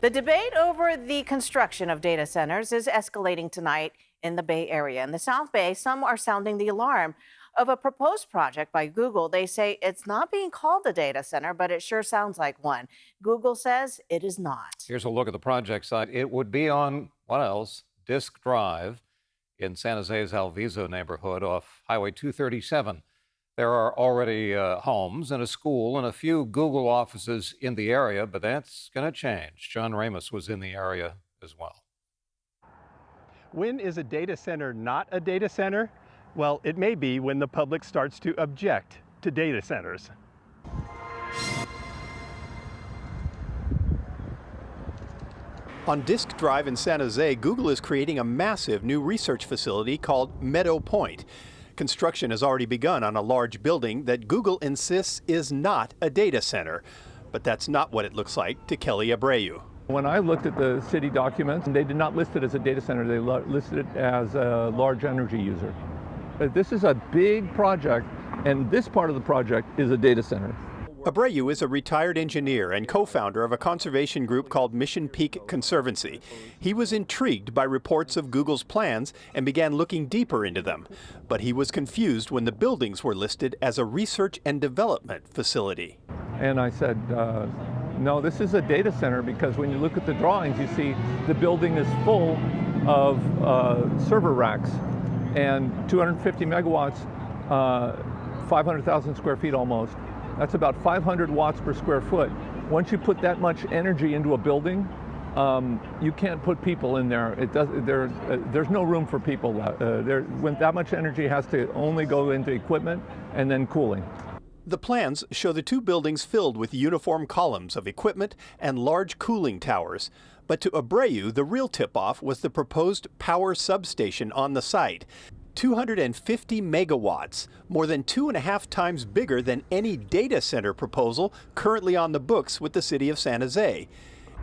The debate over the construction of data centers is escalating tonight in the Bay Area. In the South Bay, some are sounding the alarm of a proposed project by Google. They say it's not being called a data center, but it sure sounds like one. Google says it is not. Here's a look at the project site. It would be on, what else? Disk Drive in San Jose's Alviso neighborhood off Highway 237. There are already homes and a school and a few Google offices in the area, but that's going to change. John Ramos was in the area as well. When is a data center not a data center? Well, it may be when the public starts to object to data centers. On Disk Drive in San Jose, Google is creating a massive new research facility called Meadow Point. Construction has already begun on a large building that Google insists is not a data center. But that's not what it looks like to Kelly Abreu. When I looked at the city documents, they did not list it as a data center. They listed it as a large energy user. This is a big project, and this part of the project is a data center. Abreu is a retired engineer and co-founder of a conservation group called Mission Peak Conservancy. He was intrigued by reports of Google's plans and began looking deeper into them. But he was confused when the buildings were listed as a research and development facility. And I said, no, this is a data center, because when you look at the drawings, you see the building is full of server racks and 250 megawatts, 500,000 square feet almost. That's about 500 watts per square foot. Once you put that much energy into a building, you can't put people in there. There's no room for people. When that much energy has to only go into equipment and then cooling. The plans show the two buildings filled with uniform columns of equipment and large cooling towers. But to Abreu, the real tip-off was the proposed power substation on the site. 250 megawatts, more than 2.5 times bigger than any data center proposal currently on the books with the city of San Jose.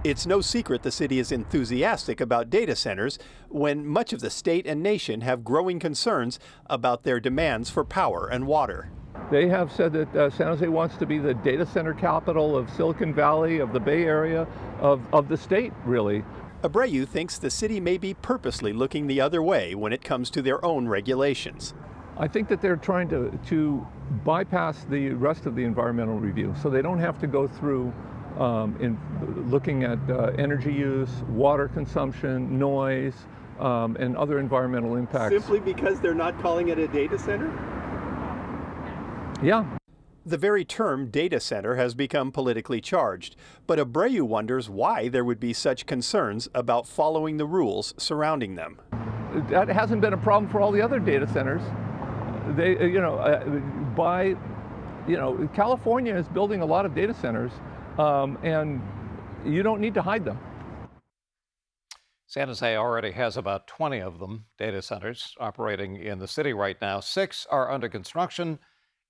It's no secret the city is enthusiastic about data centers when much of the state and nation have growing concerns about their demands for power and water. They have said that San Jose wants to be the data center capital of Silicon Valley, of the Bay Area, of the state, really. Abreu thinks the city may be purposely looking the other way when it comes to their own regulations. I think that they're trying to bypass the rest of the environmental review, so they don't have to go through in looking at energy use, water consumption, noise, and other environmental impacts. Simply because they're not calling it a data center? Yeah. The very term data center has become politically charged, but Abreu wonders why there would be such concerns about following the rules surrounding them. That hasn't been a problem for all the other data centers. California is building a lot of data centers, and you don't need to hide them. San Jose already has about 20 of them, data centers, operating in the city right now. 6 are under construction,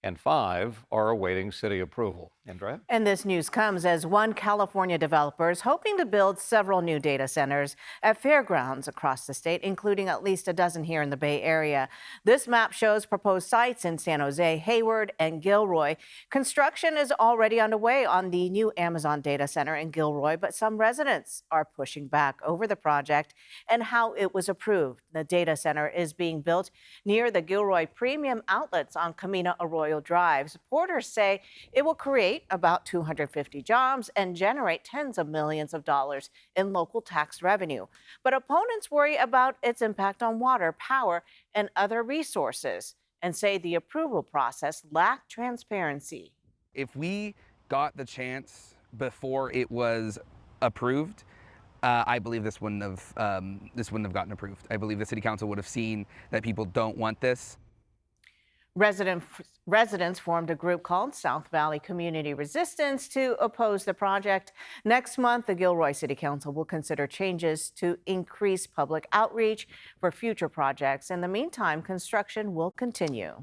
and 5 are awaiting city approval. Andrea? And this news comes as one California developer is hoping to build several new data centers at fairgrounds across the state, including at least a dozen here in the Bay Area. This map shows proposed sites in San Jose, Hayward, and Gilroy. Construction is already underway on the new Amazon data center in Gilroy, but some residents are pushing back over the project and how it was approved. The data center is being built near the Gilroy Premium Outlets on Camino Arroyo Drive. Supporters say it will create about 250 jobs and generate tens of millions of dollars in local tax revenue. But opponents worry about its impact on water, power, and other resources, and say the approval process lacked transparency. If we got the chance before it was approved, I believe this wouldn't have gotten approved. I believe the city council would have seen that people don't want this. Residents formed a group called South Valley Community Resistance to oppose the project. Next month, the Gilroy City Council will consider changes to increase public outreach for future projects. In the meantime, construction will continue.